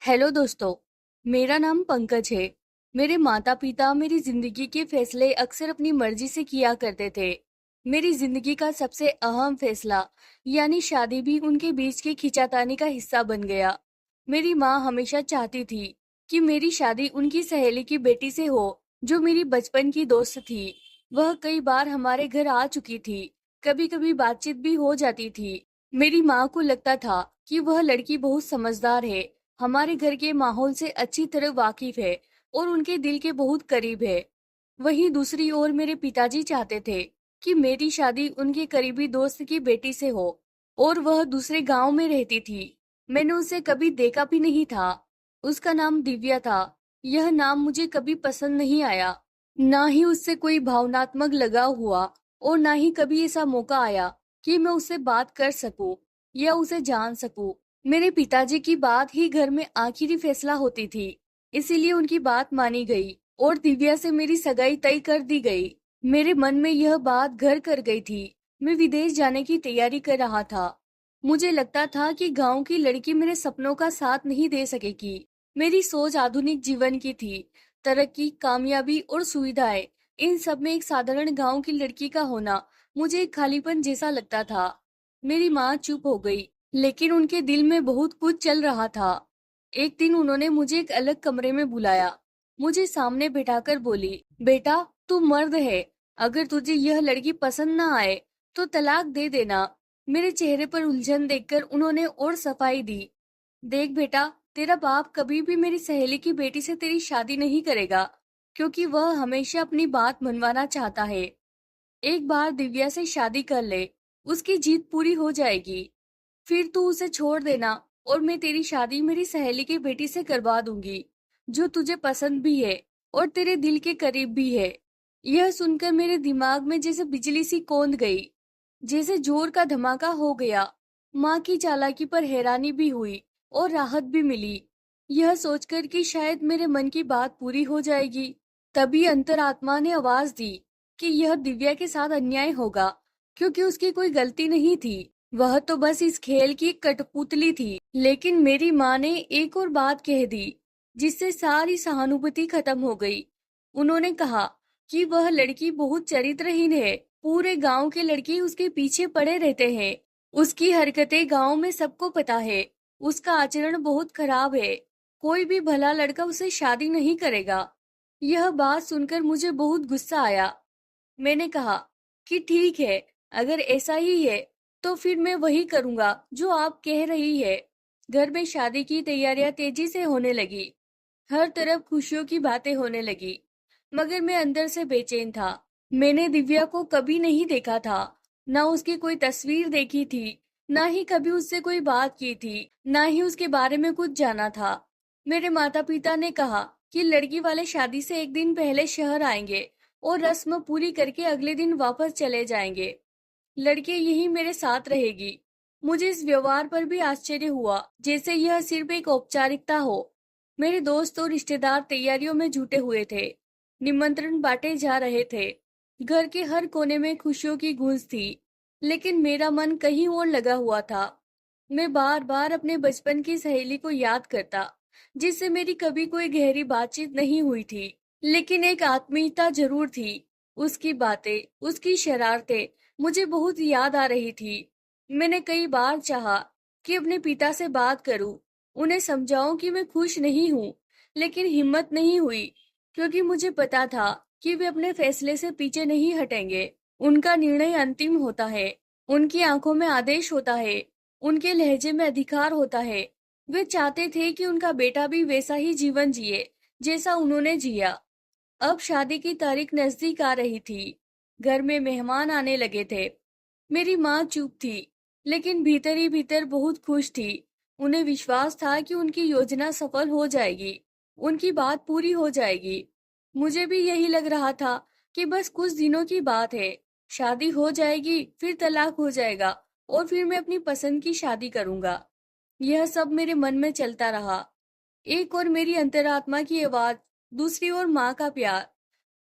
Hello दोस्तों। मेरा नाम पंकज है। मेरे माता पिता मेरी जिंदगी के फैसले अक्सर अपनी मर्जी से किया करते थे। मेरी जिंदगी का सबसे अहम फैसला यानी शादी भी उनके बीच के खींचातानी का हिस्सा बन गया। मेरी माँ हमेशा चाहती थी कि मेरी शादी उनकी सहेली की बेटी से हो, जो मेरी बचपन की दोस्त थी। वह कई बार हमारे घर आ चुकी थी, कभी कभी बातचीत भी हो जाती थी। मेरी माँ को लगता था कि वह लड़की बहुत समझदार है, हमारे घर के माहौल से अच्छी तरह वाकिफ है और उनके दिल के बहुत करीब है। वहीं दूसरी ओर मेरे पिताजी चाहते थे कि मेरी शादी उनके करीबी दोस्त की बेटी से हो, और वह दूसरे गांव में रहती थी। मैंने उसे कभी देखा भी नहीं था। उसका नाम दिव्या था। यह नाम मुझे कभी पसंद नहीं आया, ना ही उससे कोई भावनात्मक लगाव हुआ, और ना ही कभी ऐसा मौका आया कि मैं उससे बात कर सकूं या उसे जान सकूं। मेरे पिताजी की बात ही घर में आखिरी फैसला होती थी, इसीलिए उनकी बात मानी गई और दिव्या से मेरी सगाई तय कर दी गई। मेरे मन में यह बात घर कर गई थी। मैं विदेश जाने की तैयारी कर रहा था। मुझे लगता था कि गांव की लड़की मेरे सपनों का साथ नहीं दे सकेगी। मेरी सोच आधुनिक जीवन की थी। तरक्की, कामयाबी और सुविधाएं, इन सब में एक साधारण गांव की लड़की का होना मुझे एक खालीपन जैसा लगता था। मेरी माँ चुप हो गई, लेकिन उनके दिल में बहुत कुछ चल रहा था। एक दिन उन्होंने मुझे एक अलग कमरे में बुलाया, मुझे सामने बैठाकर बोली, बेटा, तू मर्द है। अगर तुझे यह लड़की पसंद ना आए तो तलाक दे देना। मेरे चेहरे पर उलझन देखकर उन्होंने और सफाई दी, देख बेटा, तेरा बाप कभी भी मेरी सहेली की बेटी से तेरी शादी नहीं करेगा, क्योंकि वह हमेशा अपनी बात मनवाना चाहता है। एक बार दिव्या से शादी कर ले, उसकी जीत पूरी हो जाएगी। फिर तू उसे छोड़ देना और मैं तेरी शादी मेरी सहेली की बेटी से करवा दूंगी, जो तुझे पसंद भी है और तेरे दिल के करीब भी है। यह सुनकर मेरे दिमाग में जैसे बिजली सी कौंध गई, जैसे जोर का धमाका हो गया। माँ की चालाकी पर हैरानी भी हुई और राहत भी मिली, यह सोचकर कि शायद मेरे मन की बात पूरी हो जाएगी। तभी अंतरात्मा ने आवाज दी कि यह दिव्या के साथ अन्याय होगा, क्योंकि उसकी कोई गलती नहीं थी। वह तो बस इस खेल की कठपुतली थी। लेकिन मेरी माँ ने एक और बात कह दी, जिससे सारी सहानुभूति खत्म हो गई। उन्होंने कहा कि वह लड़की बहुत चरित्रहीन है। पूरे गांव के लड़के उसके पीछे पड़े रहते हैं। उसकी हरकतें गांव में सबको पता है। उसका आचरण बहुत खराब है। कोई भी भला लड़का उसे शादी नहीं करेगा। यह बात सुनकर मुझे बहुत गुस्सा आया। मैंने कहा कि ठीक है, अगर ऐसा ही है तो फिर मैं वही करूंगा जो आप कह रही है। घर में शादी की तैयारियां तेजी से होने लगी। हर तरफ खुशियों की बातें होने लगी, मगर मैं अंदर से बेचैन था। मैंने दिव्या को कभी नहीं देखा था, ना उसकी कोई तस्वीर देखी थी, ना ही कभी उससे कोई बात की थी, ना ही उसके बारे में कुछ जाना था। मेरे माता पिता ने कहा कि लड़की वाले शादी से एक दिन पहले शहर आएंगे और रस्म पूरी करके अगले दिन वापस चले जाएंगे। लड़की यही मेरे साथ रहेगी। मुझे इस व्यवहार पर भी आश्चर्य हुआ, जैसे यह सिर्फ एक औपचारिकता हो। मेरे दोस्त और रिश्तेदार तैयारियों में जुटे हुए थे। निमंत्रण बांटे जा रहे थे। घर के हर कोने में खुशियों की गूंज थी, लेकिन मेरा मन कहीं और लगा हुआ था। मैं बार बार अपने बचपन की सहेली को याद करता, जिससे मेरी कभी कोई गहरी बातचीत नहीं हुई थी, लेकिन एक आत्मीयता जरूर थी। उसकी बातें, उसकी शरारतें मुझे बहुत याद आ रही थी। मैंने कई बार चाहा कि अपने पिता से बात करूं, उन्हें समझाऊं कि मैं खुश नहीं हूं, लेकिन हिम्मत नहीं हुई, क्योंकि मुझे पता था कि वे अपने फैसले से पीछे नहीं हटेंगे। उनका निर्णय अंतिम होता है, उनकी आंखों में आदेश होता है, उनके लहजे में अधिकार होता है। वे चाहते थे कि उनका बेटा भी वैसा ही जीवन जिए जैसा उन्होंने जिया। अब शादी की तारीख नजदीक आ रही थी। घर में मेहमान आने लगे थे। मेरी माँ चुप थी, लेकिन भीतर ही भीतर बहुत खुश थी। उन्हें विश्वास था कि उनकी योजना सफल हो जाएगी, उनकी बात पूरी हो जाएगी। मुझे भी यही लग रहा था कि बस कुछ दिनों की बात है, शादी हो जाएगी, फिर तलाक हो जाएगा, और फिर मैं अपनी पसंद की शादी करूंगा। यह सब मेरे मन में चलता रहा। एक और मेरी अंतरात्मा की आवाज, दूसरी ओर माँ का प्यार,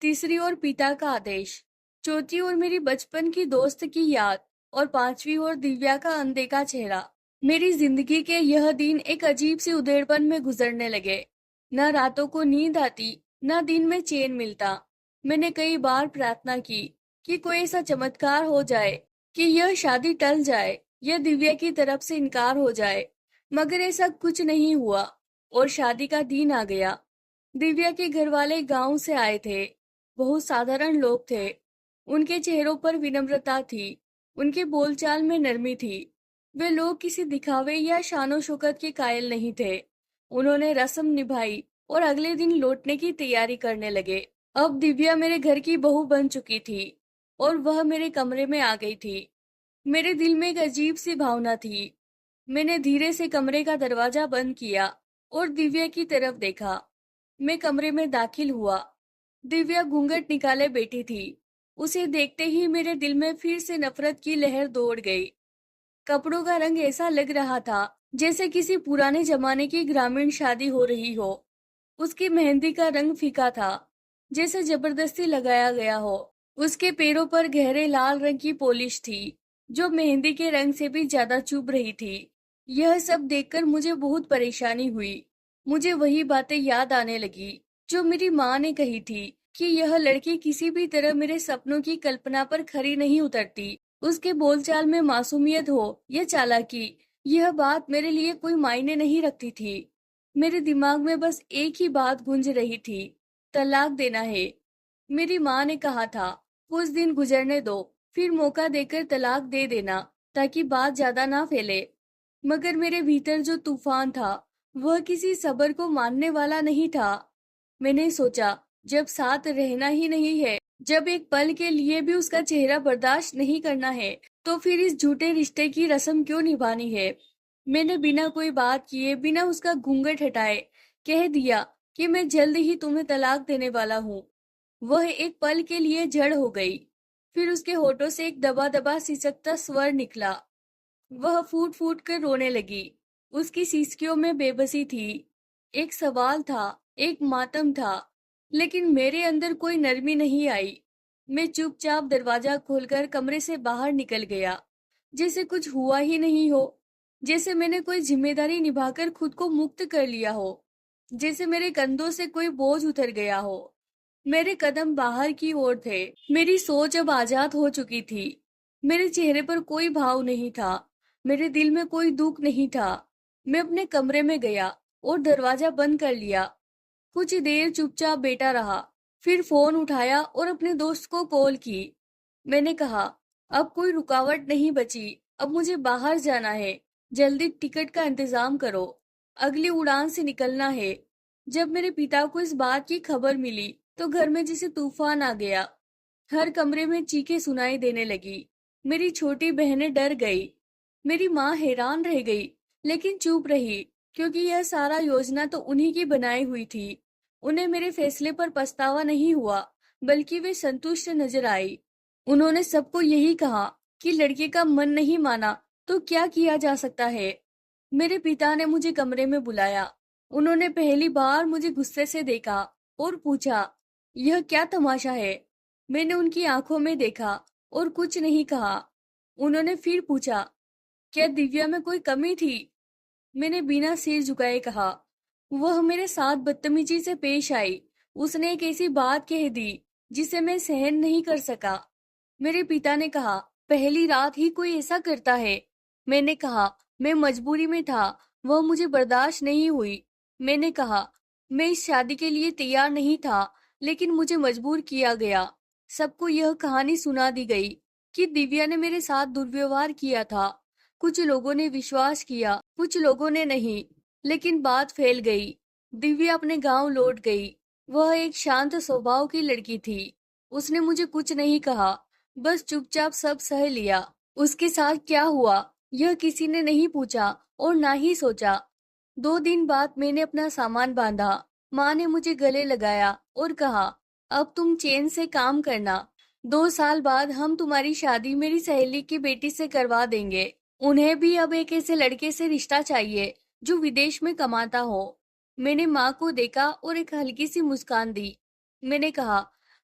तीसरी ओर पिता का आदेश, चौथी ओर मेरी बचपन की दोस्त की याद, और पांचवी ओर दिव्या का अनदेखा चेहरा। मेरी जिंदगी के यह दिन एक अजीब सी उधेड़पन में गुजरने लगे। न रातों को नींद आती, न दिन में चैन मिलता। मैंने कई बार प्रार्थना की कि कोई ऐसा चमत्कार हो जाए कि यह शादी टल जाए या दिव्या की तरफ से इनकार हो जाए, मगर ऐसा कुछ नहीं हुआ। और शादी का दिन आ गया। दिव्या के घर वाले गांव से आए थे। बहुत साधारण लोग थे। उनके चेहरों पर विनम्रता थी, उनके बोलचाल में नरमी थी। वे लोग किसी दिखावे या शानो शौकत के कायल नहीं थे। उन्होंने रस्म निभाई और अगले दिन लौटने की तैयारी करने लगे। अब दिव्या मेरे घर की बहू बन चुकी थी और वह मेरे कमरे में आ गई थी। मेरे दिल में एक अजीब सी भावना थी। मैंने धीरे से कमरे का दरवाजा बंद किया और दिव्या की तरफ देखा। मैं कमरे में दाखिल हुआ। दिव्या घूंघट निकाले बैठी थी। उसे देखते ही मेरे दिल में फिर से नफरत की लहर दौड़ गई। कपड़ों का रंग ऐसा लग रहा था जैसे किसी पुराने जमाने की ग्रामीण शादी हो रही हो। उसकी मेहंदी का रंग फीका था, जैसे जबरदस्ती लगाया गया हो। उसके पैरों पर गहरे लाल रंग की पॉलिश थी, जो मेहंदी के रंग से भी ज्यादा चुभ रही थी। यह सब देखकर मुझे बहुत परेशानी हुई। मुझे वही बातें याद आने लगी जो मेरी माँ ने कही थी कि यह लड़की किसी भी तरह मेरे सपनों की कल्पना पर खरी नहीं उतरती। उसके बोलचाल में मासूमियत हो या चालाकी, यह बात मेरे लिए कोई मायने नहीं रखती थी। मेरे दिमाग में बस एक ही बात गूंज रही थी, तलाक देना है। मेरी माँ ने कहा था, कुछ दिन गुजरने दो, फिर मौका देकर तलाक दे देना ताकि बात ज्यादा ना फैले। मगर मेरे भीतर जो तूफान था, वह किसी सब्र को मानने वाला नहीं था। मैंने सोचा, जब साथ रहना ही नहीं है, जब एक पल के लिए भी उसका चेहरा बर्दाश्त नहीं करना है, तो फिर इस झूठे रिश्ते की रस्म क्यों निभानी है। मैंने बिना कोई बात किए, बिना उसका घूंघट हटाए कह दिया कि मैं जल्द ही तुम्हें तलाक देने वाला हूँ। वह एक पल के लिए जड़ हो गई। फिर उसके होठों से एक दबा दबा सिसकता स्वर निकला। वह फूट फूट कर रोने लगी। उसकी सिसकियों में बेबसी थी। एक सवाल था, एक मातम था, लेकिन मेरे अंदर कोई नरमी नहीं आई। मैं चुपचाप दरवाजा खोलकर कमरे से बाहर निकल गया, जैसे कुछ हुआ ही नहीं हो, जैसे मैंने कोई जिम्मेदारी निभाकर खुद को मुक्त कर लिया हो, जैसे मेरे कंधों से कोई बोझ उतर गया हो। मेरे कदम बाहर की ओर थे। मेरी सोच अब आजाद हो चुकी थी। मेरे चेहरे पर कोई भाव नहीं था, मेरे दिल में कोई दुख नहीं था। मैं अपने कमरे में गया और दरवाजा बंद कर लिया। कुछ देर चुपचाप बैठा रहा, फिर फोन उठाया और अपने दोस्त को कॉल की। मैंने कहा, अब कोई रुकावट नहीं बची, अब मुझे बाहर जाना है, जल्दी टिकट का इंतजाम करो, अगली उड़ान से निकलना है। जब मेरे पिता को इस बात की खबर मिली तो घर में जैसे तूफान आ गया। हर कमरे में चीखें सुनाई देने लगी। मेरी छोटी बहनें डर गई। मेरी माँ हैरान रह गई, लेकिन चुप रही, क्योंकि यह सारा योजना तो उन्हीं की बनाई हुई थी। उन्हें मेरे फैसले पर पछतावा नहीं हुआ, बल्कि वे संतुष्ट नजर आई। उन्होंने सबको यही कहा कि लड़के का मन नहीं माना तो क्या किया जा सकता है। मेरे पिता ने मुझे कमरे में बुलाया। उन्होंने पहली बार मुझे गुस्से से देखा और पूछा, यह क्या तमाशा है। मैंने उनकी आंखों में देखा और कुछ नहीं कहा। उन्होंने फिर पूछा, क्या दिव्या में कोई कमी थी। मैंने बिना सिर झुकाए कहा। वह मेरे साथ बदतमीजी से पेश आई। उसने एक ऐसी बात कह दी जिसे मैं सहन नहीं कर सका। मेरे पिता ने कहा, पहली रात ही कोई ऐसा करता है। मैंने कहा, मैं मजबूरी में था, वह मुझे बर्दाश्त नहीं हुई। मैंने कहा, मैं इस शादी के लिए तैयार नहीं था, लेकिन मुझे मजबूर किया गया। सबको यह कहानी सुना दी गई कि दिव्या ने मेरे साथ दुर्व्यवहार किया था। कुछ लोगों ने विश्वास किया, कुछ लोगों ने नहीं, लेकिन बात फैल गई। दिव्या अपने गांव लौट गई। वह एक शांत स्वभाव की लड़की थी। उसने मुझे कुछ नहीं कहा, बस चुपचाप सब सह लिया। उसके साथ क्या हुआ, यह किसी ने नहीं पूछा और ना ही सोचा। 2 दिन बाद मैंने अपना सामान बांधा। माँ ने मुझे गले लगाया और कहा, अब तुम चैन से काम करना। 2 साल बाद हम तुम्हारी शादी मेरी सहेली की बेटी से करवा देंगे। उन्हें भी अब एक ऐसे लड़के से रिश्ता चाहिए जो विदेश में कमाता हो। मैंने माँ को देखा और एक हल्की सी मुस्कान दी। मैंने कहा,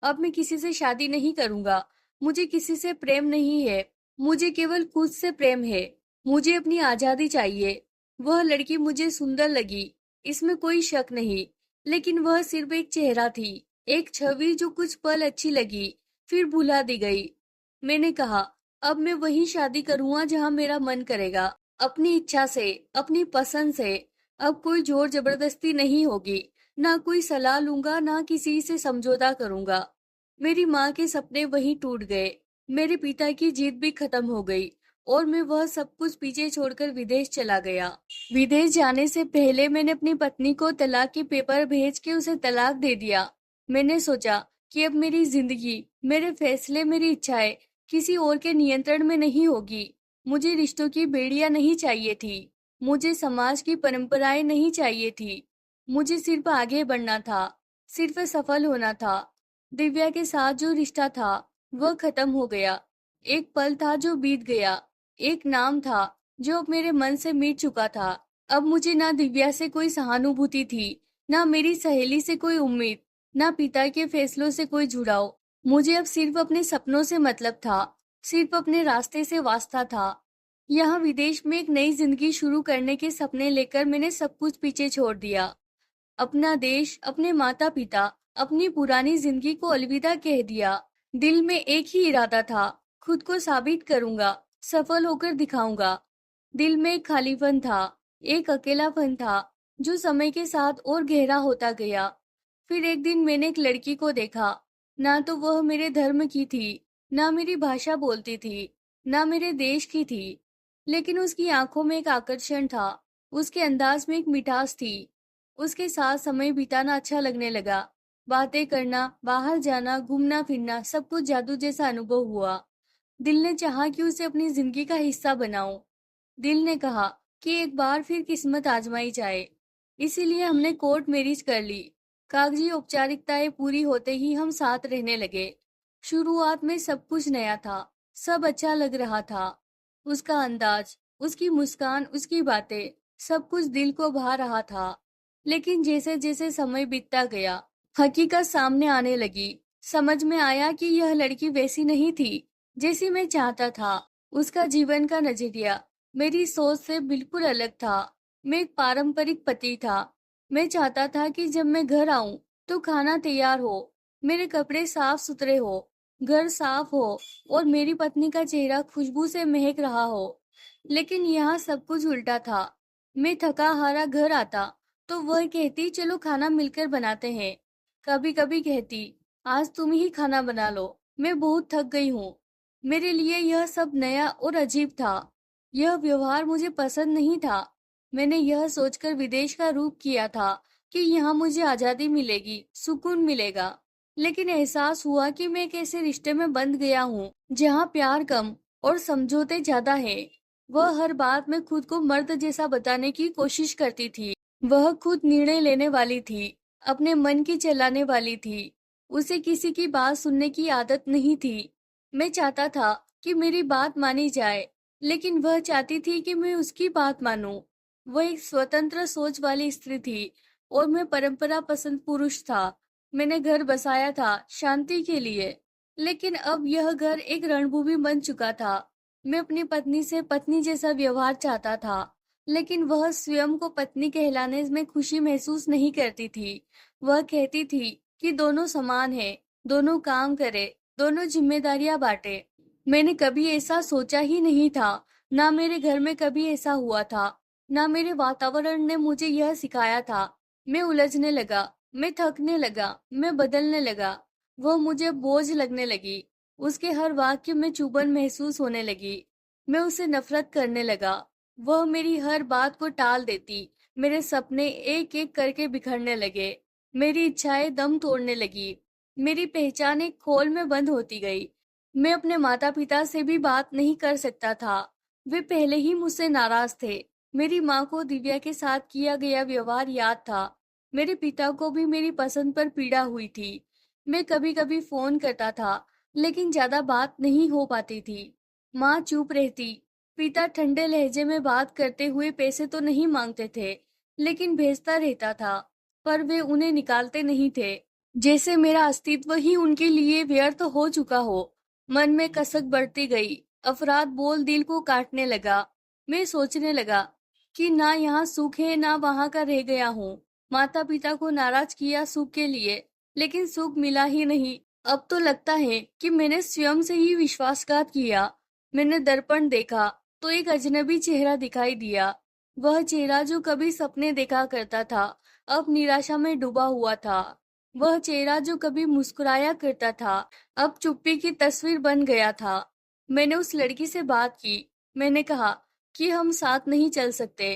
अब मैं किसी से शादी नहीं करूंगा। मुझे किसी से प्रेम नहीं है, मुझे केवल खुद से प्रेम है। मुझे अपनी आजादी चाहिए। वह लड़की मुझे सुंदर लगी, इसमें कोई शक नहीं, लेकिन वह सिर्फ एक चेहरा थी, एक छवि जो कुछ पल अच्छी लगी, फिर भुला दी गई। मैंने कहा, अब मैं वही शादी करूंगा जहां मेरा मन करेगा, अपनी इच्छा से, अपनी पसंद से। अब कोई जोर जबरदस्ती नहीं होगी, ना कोई सलाह लूंगा, ना किसी से समझौता करूंगा। मेरी माँ के सपने वहीं टूट गए, मेरे पिता की जीत भी खत्म हो गई, और मैं वह सब कुछ पीछे छोड़कर विदेश चला गया। विदेश जाने से पहले मैंने अपनी पत्नी को तलाक के पेपर भेज के उसे तलाक दे दिया। मैंने सोचा कि अब मेरी जिंदगी, मेरे फैसले, मेरी इच्छाएं किसी और के नियंत्रण में नहीं होगी। मुझे रिश्तों की बेड़ियां नहीं चाहिए थी, मुझे समाज की परंपराएं नहीं चाहिए थी। मुझे सिर्फ आगे बढ़ना था, सिर्फ सफल होना था। दिव्या के साथ जो रिश्ता था वह खत्म हो गया। एक पल था जो बीत गया, एक नाम था जो अब मेरे मन से मिट चुका था। अब मुझे ना दिव्या से कोई सहानुभूति थी, ना मेरी सहेली से कोई उम्मीद, ना पिता के फैसलों से कोई जुड़ाव। मुझे अब सिर्फ अपने सपनों से मतलब था, सिर्फ अपने रास्ते से वास्ता था। यहाँ विदेश में एक नई जिंदगी शुरू करने के सपने लेकर मैंने सब कुछ पीछे छोड़ दिया। अपना देश, अपने माता पिता, अपनी पुरानी जिंदगी को अलविदा कह दिया। दिल में एक ही इरादा था, खुद को साबित करूंगा, सफल होकर दिखाऊंगा। दिल में एक खालीपन था, एक अकेलापन था, जो समय के साथ और गहरा होता गया। फिर एक दिन मैंने एक लड़की को देखा, ना तो वह मेरे धर्म की थी, ना मेरी भाषा बोलती थी, ना मेरे देश की थी, लेकिन उसकी आंखों में एक आकर्षण था, उसके अंदाज में एक मिठास थी। उसके साथ समय बिताना अच्छा लगने लगा। बातें करना, बाहर जाना, घूमना फिरना, सब कुछ जादू जैसा अनुभव हुआ। दिल ने चाहा कि उसे अपनी जिंदगी का हिस्सा बनाऊं। दिल ने कहा कि एक बार फिर किस्मत आजमाई जाए। इसीलिए हमने कोर्ट मैरिज कर ली। कागजी औपचारिकताएं पूरी होते ही हम साथ रहने लगे। शुरुआत में सब कुछ नया था, सब अच्छा लग रहा था। उसका अंदाज, उसकी मुस्कान, उसकी बातें, सब कुछ दिल को भा रहा था। लेकिन जैसे जैसे समय बीतता गया, हकीकत सामने आने लगी। समझ में आया कि यह लड़की वैसी नहीं थी जैसी मैं चाहता था। उसका जीवन का नजरिया मेरी सोच से बिल्कुल अलग था। मैं एक पारंपरिक पति था। मैं चाहता था कि जब मैं घर आऊं तो खाना तैयार हो, मेरे कपड़े साफ सुथरे हो, घर साफ हो, और मेरी पत्नी का चेहरा खुशबू से महक रहा हो। लेकिन यहाँ सब कुछ उल्टा था। मैं थका हारा घर आता तो वह कहती, चलो खाना मिलकर बनाते हैं। कभी कभी कहती, आज तुम ही खाना बना लो, मैं बहुत थक गई हूँ। मेरे लिए यह सब नया और अजीब था। यह व्यवहार मुझे पसंद नहीं था। मैंने यह सोचकर विदेश का रुख किया था कि यहाँ मुझे आजादी मिलेगी, सुकून मिलेगा। लेकिन एहसास हुआ कि मैं एक ऐसे रिश्ते में बंध गया हूँ जहाँ प्यार कम और समझौते ज्यादा है। वह हर बात में खुद को मर्द जैसा बताने की कोशिश करती थी। वह खुद निर्णय लेने वाली थी, अपने मन की चलाने वाली थी। उसे किसी की बात सुनने की आदत नहीं थी। मैं चाहता था कि मेरी बात मानी जाए, लेकिन वह चाहती थी कि मैं उसकी बात मानूं। वह एक स्वतंत्र सोच वाली स्त्री थी और मैं परंपरा पसंद पुरुष था। मैंने घर बसाया था शांति के लिए, लेकिन अब यह घर एक रणभूमि बन चुका था। मैं अपनी पत्नी से पत्नी जैसा व्यवहार चाहता था, लेकिन वह स्वयं को पत्नी कहलाने में खुशी महसूस नहीं करती थी। वह कहती थी कि दोनों समान हैं, दोनों काम करे, दोनों जिम्मेदारियां बांटे। मैंने कभी ऐसा सोचा ही नहीं था, ना मेरे घर में कभी ऐसा हुआ था, ना मेरे वातावरण ने मुझे यह सिखाया था। मैं उलझने लगा, मैं थकने लगा, मैं बदलने लगा। वह मुझे बोझ लगने लगी। उसके हर वाक्य में चुभन महसूस होने लगी। मैं उसे नफरत करने लगा। वह मेरी हर बात को टाल देती। मेरे सपने एक एक करके बिखरने लगे। मेरी इच्छाएं दम तोड़ने लगी। मेरी पहचान एक खोल में बंद होती गई। मैं अपने माता पिता से भी बात नहीं कर सकता था। वे पहले ही मुझसे नाराज थे। मेरी माँ को दिव्या के साथ किया गया व्यवहार याद था। मेरे पिता को भी मेरी पसंद पर पीड़ा हुई थी। मैं कभी कभी फोन करता था, लेकिन ज्यादा बात नहीं हो पाती थी। माँ चुप रहती। पिता ठंडे लहजे में बात करते हुए पैसे तो नहीं मांगते थे, लेकिन भेजता रहता था, पर वे उन्हें निकालते नहीं थे। जैसे मेरा अस्तित्व ही उनके लिए व्यर्थ हो चुका हो। मन में कसक बढ़ती गई। अफराद बोल दिल को काटने लगा। मैं सोचने लगा कि ना यहाँ सुख है ना वहाँ का रह गया हूँ। माता पिता को नाराज किया सुख के लिए, लेकिन सुख मिला ही नहीं। अब तो लगता है कि मैंने स्वयं से ही विश्वासघात किया। मैंने दर्पण देखा तो एक अजनबी चेहरा दिखाई दिया। वह चेहरा जो कभी सपने देखा करता था, अब निराशा में डूबा हुआ था। वह चेहरा जो कभी मुस्कुराया करता था, अब चुप्पी की तस्वीर बन गया था। मैंने उस लड़की से बात की। मैंने कहा कि हम साथ नहीं चल सकते।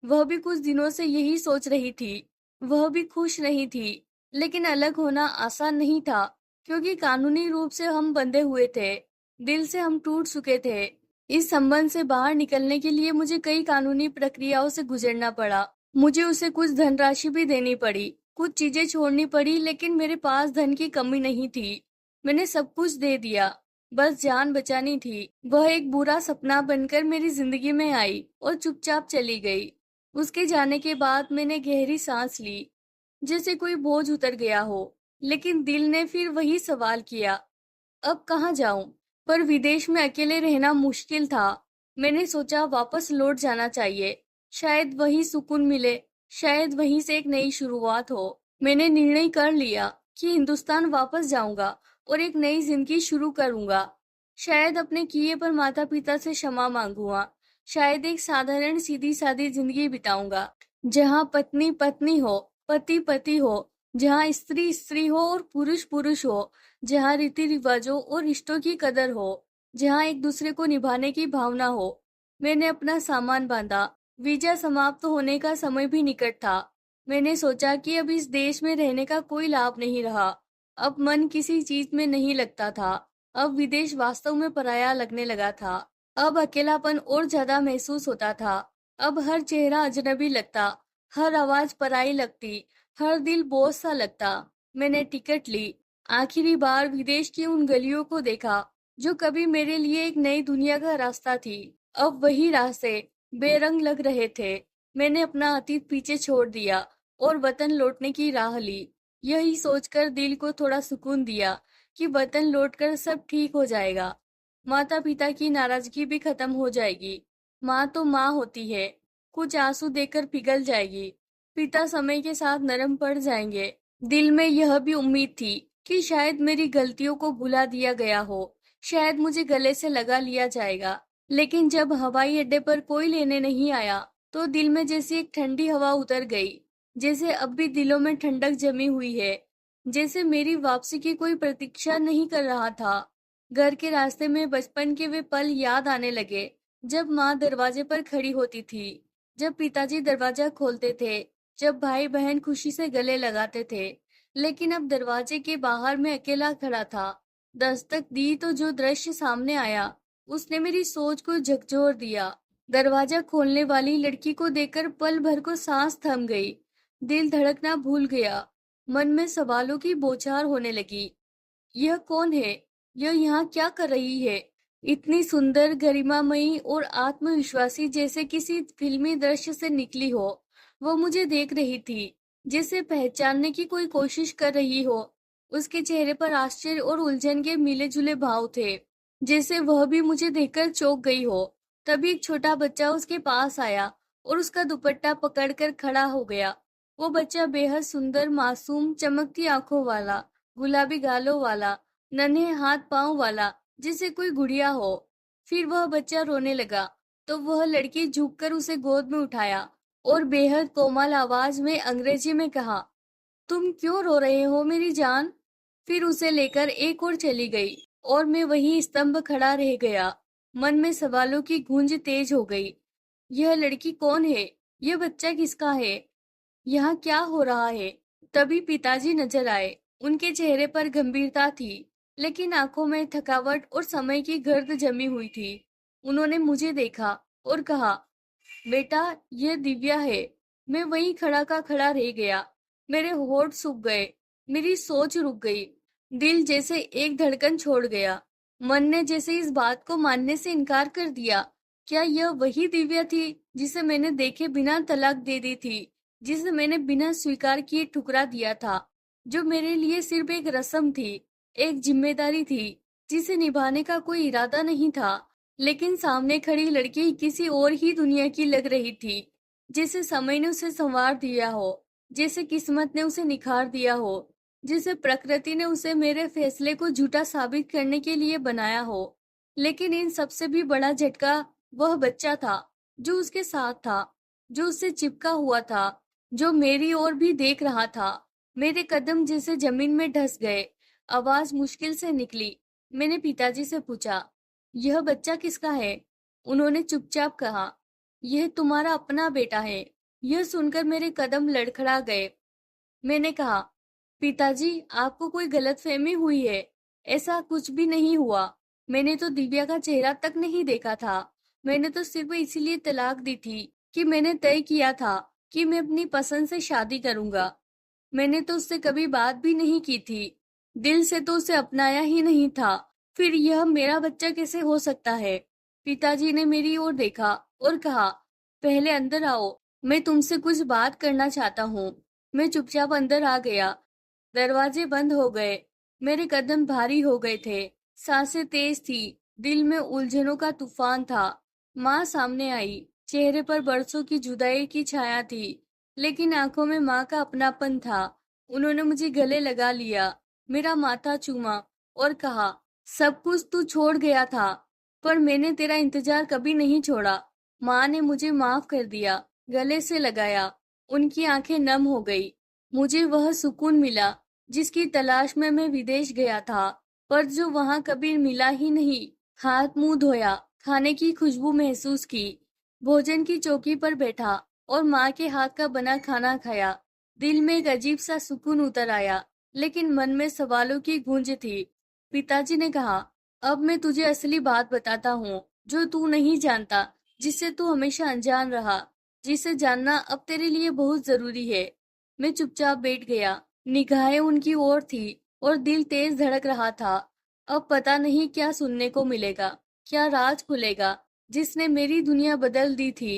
वह भी कुछ दिनों से यही सोच रही थी। वह भी खुश नहीं थी, लेकिन अलग होना आसान नहीं था, क्योंकि कानूनी रूप से हम बंधे हुए थे। दिल से हम टूट चुके थे। इस संबंध से बाहर निकलने के लिए मुझे कई कानूनी प्रक्रियाओं से गुजरना पड़ा। मुझे उसे कुछ धनराशि भी देनी पड़ी, कुछ चीजें छोड़नी पड़ी, लेकिन मेरे पास धन की कमी नहीं थी। मैंने सब कुछ दे दिया, बस जान बचानी थी। वह एक बुरा सपना बनकर मेरी जिंदगी में आई और चुपचाप चली गई। उसके जाने के बाद मैंने गहरी सांस ली, जैसे कोई बोझ उतर गया हो। लेकिन दिल ने फिर वही सवाल किया, अब कहाँ जाऊं? पर विदेश में अकेले रहना मुश्किल था। मैंने सोचा वापस लौट जाना चाहिए। शायद वही सुकून मिले, शायद वहीं से एक नई शुरुआत हो। मैंने निर्णय कर लिया कि हिंदुस्तान वापस जाऊंगा और एक नई जिंदगी शुरू करूंगा। शायद अपने किए पर माता पिता से क्षमा मांगूंगा। शायद एक साधारण सीधी सादी जिंदगी बिताऊंगा, जहाँ पत्नी पत्नी हो, पति पति हो, जहाँ स्त्री स्त्री हो और पुरुष पुरुष हो, जहाँ रीति रिवाजों और रिश्तों की कदर हो, जहाँ एक दूसरे को निभाने की भावना हो। मैंने अपना सामान बांधा। वीजा समाप्त होने का समय भी निकट था। मैंने सोचा कि अब इस देश में रहने का कोई लाभ नहीं रहा। अब मन किसी चीज में नहीं लगता था। अब विदेश वास्तव में पराया लगने लगा था। अब अकेलापन और ज्यादा महसूस होता था। अब हर चेहरा अजनबी लगता, हर आवाज पराई लगती, हर दिल बोझ सा लगता। मैंने टिकट ली। आखिरी बार विदेश की उन गलियों को देखा जो कभी मेरे लिए एक नई दुनिया का रास्ता थी। अब वही रास्ते बेरंग लग रहे थे। मैंने अपना अतीत पीछे छोड़ दिया और वतन लौटने की राह ली, यही सोचकर दिल को थोड़ा सुकून दिया कि वतन लौटकर सब ठीक हो जाएगा। माता पिता की नाराजगी भी खत्म हो जाएगी। माँ तो माँ होती है, कुछ आंसू देकर पिघल जाएगी। पिता समय के साथ नरम पड़ जाएंगे। दिल में यह भी उम्मीद थी कि शायद मेरी गलतियों को भुला दिया गया हो, शायद मुझे गले से लगा लिया जाएगा। लेकिन जब हवाई अड्डे पर कोई लेने नहीं आया, तो दिल में जैसी एक ठंडी हवा उतर गई, जैसे अब भी दिलों में ठंडक जमी हुई है, जैसे मेरी वापसी की कोई प्रतीक्षा नहीं कर रहा था। घर के रास्ते में बचपन के वे पल याद आने लगे, जब माँ दरवाजे पर खड़ी होती थी, जब पिताजी दरवाजा खोलते थे, जब भाई बहन खुशी से गले लगाते थे। लेकिन अब दरवाजे के बाहर मैं अकेला खड़ा था। दस्तक दी तो जो दृश्य सामने आया, उसने मेरी सोच को झकझोर दिया। दरवाजा खोलने वाली लड़की को देखकर पल भर को सांस थम गई। दिल धड़कना भूल गया। मन में सवालों की बौछार होने लगी। यह कौन है? यह यहाँ क्या कर रही है? इतनी सुंदर, गरिमामयी और आत्मविश्वासी, जैसे किसी फिल्मी दृश्य से निकली हो। वो मुझे देख रही थी, जिसे पहचानने की कोई कोशिश कर रही हो। उसके चेहरे पर आश्चर्य और उलझन के मिले जुले भाव थे, जैसे वह भी मुझे देखकर चौंक गई हो। तभी एक छोटा बच्चा उसके पास आया और उसका दुपट्टा पकड़कर खड़ा हो गया। वो बच्चा बेहद सुंदर, मासूम, चमकती आंखों वाला, गुलाबी गालों वाला, नन्हे हाथ पांव वाला, जैसे कोई गुड़िया हो। फिर वह बच्चा रोने लगा, तो वह लड़की झुककर उसे गोद में उठाया और बेहद कोमल आवाज में अंग्रेजी में कहा, तुम क्यों रो रहे हो मेरी जान? फिर उसे लेकर एक और चली गई और मैं वहीं स्तंभ खड़ा रह गया। मन में सवालों की गूंज तेज हो गई। यह लड़की कौन है? यह बच्चा किसका है? यहाँ क्या हो रहा है? तभी पिताजी नजर आए। उनके चेहरे पर गंभीरता थी, लेकिन आंखों में थकावट और समय की गर्द जमी हुई थी। उन्होंने मुझे देखा और कहा, बेटा, यह दिव्या है। मैं वहीं खड़ा का खड़ा रह गया। मेरे होठ सूख गए, मेरी सोच रुक गई, दिल जैसे एक धड़कन छोड़ गया। मन ने जैसे इस बात को मानने से इनकार कर दिया। क्या यह वही दिव्या थी जिसे मैंने देखे बिना तलाक दे दी थी, जिसे मैंने बिना स्वीकार किए ठुकरा दिया था, जो मेरे लिए सिर्फ एक रस्म थी, एक जिम्मेदारी थी, जिसे निभाने का कोई इरादा नहीं था? लेकिन सामने खड़ी लड़की किसी और ही दुनिया की लग रही थी। जैसे समय ने उसे संवार दिया हो, जैसे किस्मत ने उसे निखार दिया हो, जैसे प्रकृति ने उसे मेरे फैसले को झूठा साबित करने के लिए बनाया हो। लेकिन इन सबसे भी बड़ा झटका वह बच्चा था जो उसके साथ था, जो उससे चिपका हुआ था, जो मेरी ओर भी देख रहा था। मेरे कदम जैसे जमीन में धंस गए। आवाज मुश्किल से निकली। मैंने पिताजी से पूछा, यह बच्चा किसका है? उन्होंने चुपचाप कहा, यह तुम्हारा अपना बेटा है। यह सुनकर मेरे कदम लड़खड़ा गए। मैंने कहा, पिताजी आपको कोई गलतफहमी हुई है। ऐसा कुछ भी नहीं हुआ। मैंने तो दिव्या का चेहरा तक नहीं देखा था। मैंने तो सिर्फ इसीलिए तलाक दी थी कि मैंने तय किया था कि मैं अपनी पसंद से शादी करूंगा। मैंने तो उससे कभी बात भी नहीं की थी। दिल से तो उसे अपनाया ही नहीं था। फिर यह मेरा बच्चा कैसे हो सकता है? पिताजी ने मेरी ओर देखा और कहा, पहले अंदर आओ, मैं तुमसे कुछ बात करना चाहता हूँ। मैं चुपचाप अंदर आ गया। दरवाजे बंद हो गए। मेरे कदम भारी हो गए थे। सांसें तेज थी। दिल में उलझनों का तूफान था। माँ सामने आई। चेहरे पर बरसों की जुदाई की छाया थी, लेकिन आंखों में माँ का अपनापन था। उन्होंने मुझे गले लगा लिया, मेरा माथा चूमा और कहा, सब कुछ तू छोड़ गया था, पर मैंने तेरा इंतजार कभी नहीं छोड़ा। माँ ने मुझे माफ कर दिया, गले से लगाया। उनकी आंखें नम हो गई। मुझे वह सुकून मिला जिसकी तलाश में मैं विदेश गया था, पर जो वहां कभी मिला ही नहीं। हाथ मुंह धोया, खाने की खुशबू महसूस की, भोजन की चौकी पर बैठा और माँ के हाथ का बना खाना खाया। दिल में एक अजीब सा सुकून उतर आया, लेकिन मन में सवालों की गूंज थी। पिताजी ने कहा, अब मैं तुझे असली बात बताता हूँ, जो तू नहीं जानता, जिससे तू हमेशा अनजान रहा, जिसे जानना अब तेरे लिए बहुत जरूरी है। मैं चुपचाप बैठ गया। निगाहें उनकी ओर थी और दिल तेज धड़क रहा था। अब पता नहीं क्या सुनने को मिलेगा, क्या राज खुलेगा जिसने मेरी दुनिया बदल दी थी।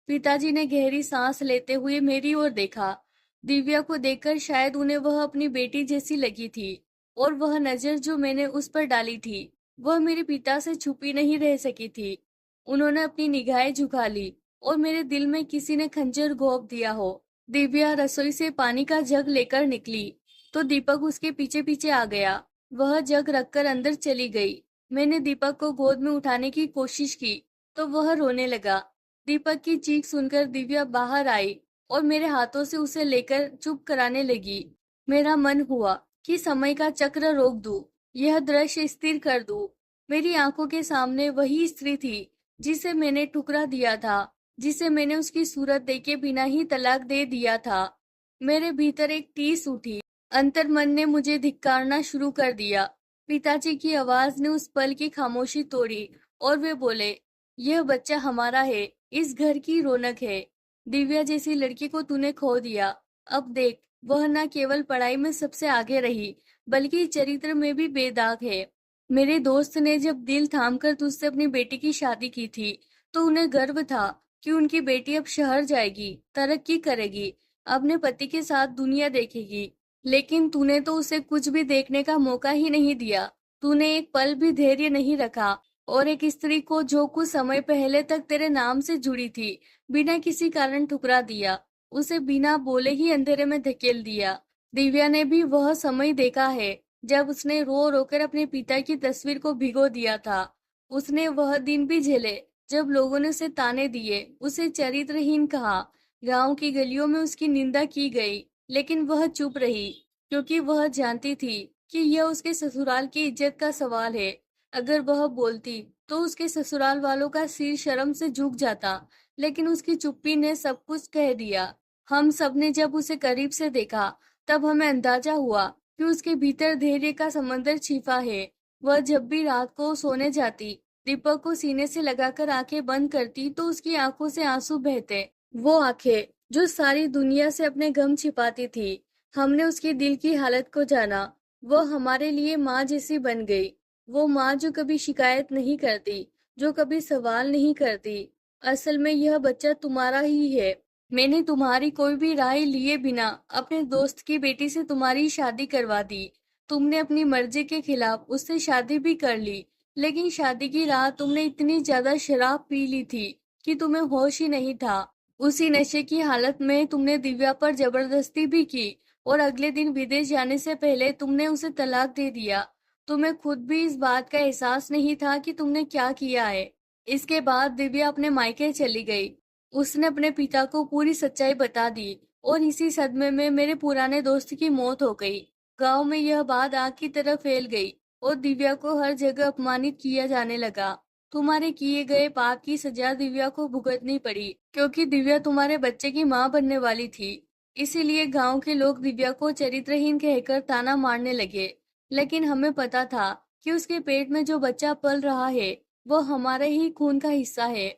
पिताजी ने गहरी सांस लेते हुए मेरी ओर देखा। दिव्या को देखकर शायद उन्हें वह अपनी बेटी जैसी लगी थी, और वह नजर जो मैंने उस पर डाली थी, वह मेरे पिता से छुपी नहीं रह सकी थी। उन्होंने अपनी निगाहें झुका ली और मेरे दिल में किसी ने खंजर घोंप दिया हो। दिव्या रसोई से पानी का जग लेकर निकली तो दीपक उसके पीछे पीछे आ गया। वह जग रखकर अंदर चली गई। मैंने दीपक को गोद में उठाने की कोशिश की तो वह रोने लगा। दीपक की चीख सुनकर दिव्या बाहर आई और मेरे हाथों से उसे लेकर चुप कराने लगी। मेरा मन हुआ कि समय का चक्र रोक दूं, यह दृश्य स्थिर कर दूं। मेरी आंखों के सामने वही स्त्री थी जिसे मैंने ठुकरा दिया था, जिसे मैंने उसकी सूरत देखे बिना ही तलाक दे दिया था। मेरे भीतर एक टीस उठी। अंतर्मन ने मुझे धिक्कारना शुरू कर दिया। पिताजी की आवाज ने उस पल की खामोशी तोड़ी और वे बोले, यह बच्चा हमारा है, इस घर की रौनक है। दिव्या जैसी लड़की को तूने खो दिया। अब देख, वह न केवल पढ़ाई में सबसे आगे रही, बल्कि चरित्र में भी बेदाग है। मेरे दोस्त ने जब दिल थामकर तुझसे अपनी बेटी की शादी की थी, तो उन्हें गर्व था कि उनकी बेटी अब शहर जाएगी, तरक्की करेगी, अपने पति के साथ दुनिया देखेगी। लेकिन तूने तो उसे कुछ भी देखने का मौका ही नहीं दिया। तूने एक पल भी धैर्य नहीं रखा और एक स्त्री को जो कुछ समय पहले तक तेरे नाम से जुड़ी थी, बिना किसी कारण ठुकरा दिया। उसे बिना बोले ही अंधेरे में धकेल दिया। दिव्या ने भी वह समय देखा है जब उसने रो रो कर अपने पिता की तस्वीर को भिगो दिया था। उसने वह दिन भी झेले जब लोगों ने उसे ताने दिए, उसे चरित्रहीन कहा, गांव की गलियों में उसकी निंदा की गई, लेकिन वह चुप रही क्योंकि वह जानती थी कि यह उसके ससुराल की इज्जत का सवाल है। अगर वह बोलती तो उसके ससुराल वालों का सिर शर्म से झुक जाता, लेकिन उसकी चुप्पी ने सब कुछ कह दिया। हम सब ने जब उसे करीब से देखा, तब हमें अंदाजा हुआ कि उसके भीतर धैर्य का समंदर छिपा है। वह जब भी रात को सोने जाती, दीपक को सीने से लगाकर आंखें बंद करती तो उसकी आंखों से आंसू बहते। वो आंखें जो सारी दुनिया से अपने गम छिपाती थी। हमने उसके दिल की हालत को जाना। वो हमारे लिए माँ जैसी बन गई। वो माँ जो कभी शिकायत नहीं करती, जो कभी सवाल नहीं करती। असल में यह बच्चा तुम्हारा ही है। मैंने तुम्हारी कोई भी राय लिए बिना अपने दोस्त की बेटी से तुम्हारी शादी करवा दी। तुमने अपनी मर्जी के खिलाफ उससे शादी भी कर ली, लेकिन शादी की रात तुमने इतनी ज्यादा शराब पी ली थी कि तुम्हें होश ही नहीं था। उसी नशे की हालत में तुमने दिव्या पर जबरदस्ती भी की और अगले दिन विदेश जाने से पहले तुमने उसे तलाक दे दिया। तुम्हें खुद भी इस बात का एहसास नहीं था कि तुमने क्या किया है। इसके बाद दिव्या अपने मायके चली गई। उसने अपने पिता को पूरी सच्चाई बता दी और इसी सदमे में मेरे पुराने दोस्त की मौत हो गई। गांव में यह बात आग की तरह फैल गई और दिव्या को हर जगह अपमानित किया जाने लगा। तुम्हारे किए गए पाप की सजा दिव्या को भुगतनी पड़ी क्योंकि दिव्या तुम्हारे बच्चे की मां बनने वाली थी। इसीलिए गांव के लोग दिव्या को चरित्रहीन कहकर ताना मारने लगे। लेकिन हमें पता था कि उसके पेट में जो बच्चा पल रहा है वो हमारे ही खून का हिस्सा है।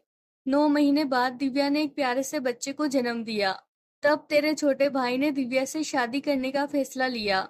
9 महीने बाद दिव्या ने एक प्यारे से बच्चे को जन्म दिया। तब तेरे छोटे भाई ने दिव्या से शादी करने का फैसला लिया।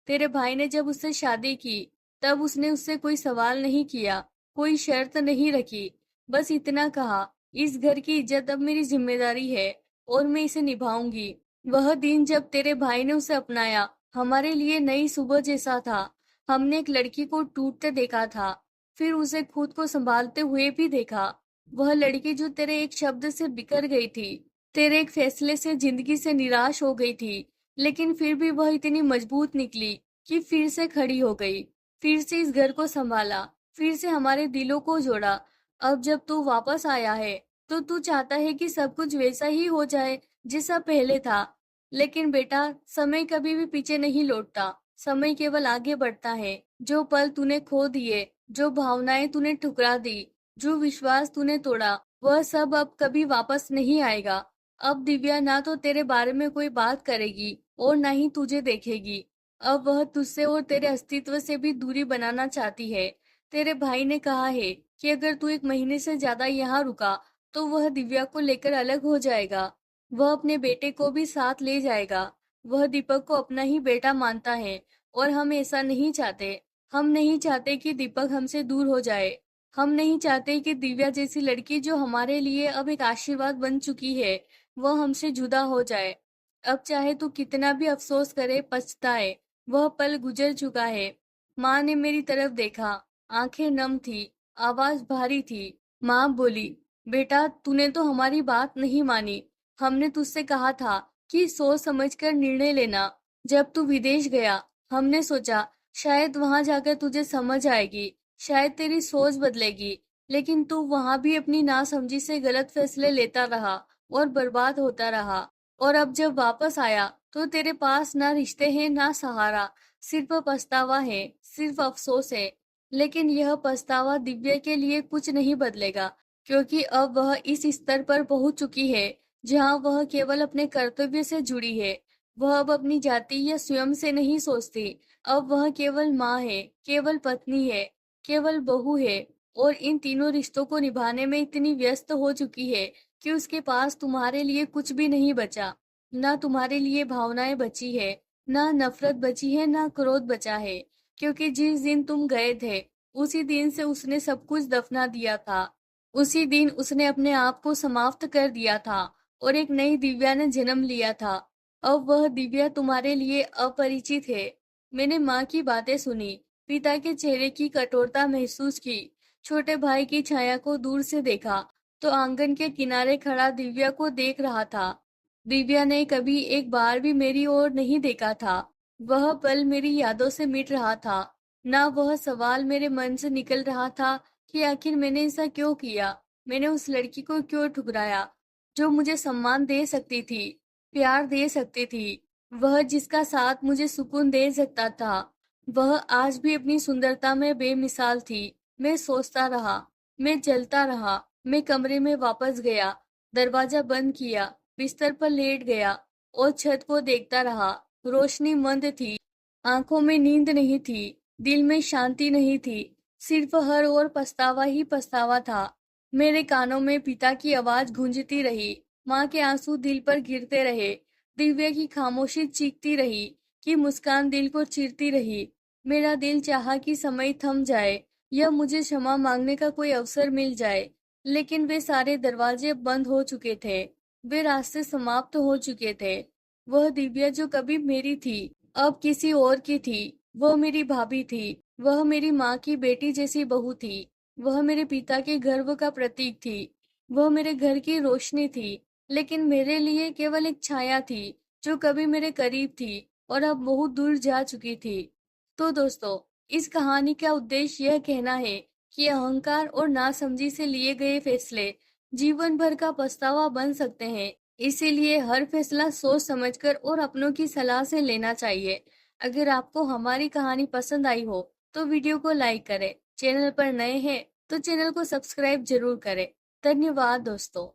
तेरे भाई ने जब उससे शादी की तब उसने उससे कोई सवाल नहीं किया, कोई शर्त नहीं रखी। बस इतना कहा, इस घर की इज्जत अब मेरी जिम्मेदारी है और मैं इसे निभाऊंगी। वह दिन जब तेरे भाई ने उसे अपनाया हमारे लिए नई सुबह जैसा था। हमने एक लड़की को टूटते देखा था, फिर उसे खुद को संभालते हुए भी देखा। वह लड़की जो तेरे एक शब्द से बिखर गई थी, तेरे एक फैसले से जिंदगी से निराश हो गई थी, लेकिन फिर भी वह इतनी मजबूत निकली कि फिर से खड़ी हो गई। फिर से इस घर को संभाला, फिर से हमारे दिलों को जोड़ा। अब जब तू वापस आया है तो तू चाहता है कि सब कुछ वैसा ही हो जाए जैसा पहले था। लेकिन बेटा, समय कभी भी पीछे नहीं लौटता। समय केवल आगे बढ़ता है। जो पल तूने खो दिए, जो भावनाएं तूने ठुकरा दी, जो विश्वास तूने तोड़ा, वह सब अब कभी वापस नहीं आएगा। अब दिव्या ना तो तेरे बारे में कोई बात करेगी और ना ही तुझे देखेगी। अब वह तुझसे और तेरे अस्तित्व से भी दूरी बनाना चाहती है। तेरे भाई ने कहा है कि अगर तू 1 महीने से ज्यादा यहाँ रुका तो वह दिव्या को लेकर अलग हो जाएगा। वह अपने बेटे को भी साथ ले जाएगा। वह दीपक को अपना ही बेटा मानता है और हम ऐसा नहीं चाहते। हम नहीं चाहते कि दीपक हमसे दूर हो जाए। हम नहीं चाहते कि दिव्या जैसी लड़की जो हमारे लिए अब एक आशीर्वाद बन चुकी है, वह हमसे जुदा हो जाए। अब चाहे तू कितना भी अफसोस करे, पछताए, वह पल गुजर चुका है। माँ ने मेरी तरफ देखा, आंखें नम थी, आवाज भारी थी। माँ बोली, बेटा तूने तो हमारी बात नहीं मानी। हमने तुझसे कहा था कि सोच समझकर निर्णय लेना। जब तू विदेश गया हमने सोचा शायद वहां जाकर तुझे समझ आएगी, शायद तेरी सोच बदलेगी। लेकिन तू वहां भी अपनी नासमझी से गलत फैसले लेता रहा और बर्बाद होता रहा। और अब जब वापस आया तो तेरे पास ना रिश्ते हैं ना सहारा, सिर्फ पछतावा है, सिर्फ अफसोस है। लेकिन यह पछतावा दिव्या के लिए कुछ नहीं बदलेगा, क्योंकि अब वह इस स्तर पर पहुंच चुकी है जहां वह केवल अपने कर्तव्य से जुड़ी है। वह अब अपनी जाति या स्वयं से नहीं सोचती। अब वह केवल माँ है, केवल पत्नी है, केवल बहू है और इन तीनों रिश्तों को निभाने में इतनी व्यस्त हो चुकी है कि उसके पास तुम्हारे लिए कुछ भी नहीं बचा। ना तुम्हारे लिए भावनाएं बची है, ना नफरत बची है, ना क्रोध बचा है। क्योंकि जिस दिन तुम गए थे उसी दिन से उसने सब कुछ दफना दिया था। उसी दिन उसने अपने आप को समाप्त कर दिया था और एक नई दिव्या ने जन्म लिया था। अब वह दिव्या तुम्हारे लिए अपरिचित है। मैंने माँ की बातें सुनी, पिता के चेहरे की कठोरता महसूस की, छोटे भाई की छाया को दूर से देखा तो आंगन के किनारे खड़ा दिव्या को देख रहा था। दिव्या ने कभी एक बार भी मेरी ओर नहीं देखा था। वह पल मेरी यादों से मिट रहा था। ना वह सवाल मेरे मन से निकल रहा था कि आखिर मैंने ऐसा क्यों किया। मैंने उस लड़की को क्यों ठुकराया जो मुझे सम्मान दे सकती थी, प्यार दे सकती थी, वह जिसका साथ मुझे सुकून दे सकता था। वह आज भी अपनी सुंदरता में बेमिसाल थी। मैं सोचता रहा, मैं जलता रहा। मैं कमरे में वापस गया, दरवाजा बंद किया, बिस्तर पर लेट गया और छत को देखता रहा। रोशनी मंद थी, आंखों में नींद नहीं थी, दिल में शांति नहीं थी। सिर्फ हर ओर पछतावा ही पछतावा था। मेरे कानों में पिता की आवाज गूंजती रही, माँ के आंसू दिल पर गिरते रहे, दिव्या की खामोशी चीखती रही, कि मुस्कान दिल को चीरती रही। मेरा दिल चाहा कि समय थम जाए या मुझे क्षमा मांगने का कोई अवसर मिल जाए, लेकिन वे सारे दरवाजे बंद हो चुके थे, वे रास्ते समाप्त हो चुके थे। वह दिव्या जो कभी मेरी थी अब किसी और की थी। वो मेरी भाभी थी, वह मेरी माँ की बेटी जैसी बहू थी। वह मेरे पिता के गर्व का प्रतीक थी। वह मेरे घर की रोशनी थी, लेकिन मेरे लिए केवल एक छाया थी जो कभी मेरे करीब थी और अब बहुत दूर जा चुकी थी। तो दोस्तों, इस कहानी का उद्देश्य यह कहना है कि अहंकार और नासमझी से लिए गए फैसले जीवन भर का पछतावा बन सकते हैं। इसीलिए हर फैसला सोच समझकर और अपनों की सलाह से लेना चाहिए। अगर आपको हमारी कहानी पसंद आई हो तो वीडियो को लाइक करें। चैनल पर नए हैं तो चैनल को सब्सक्राइब जरूर करें। धन्यवाद दोस्तों।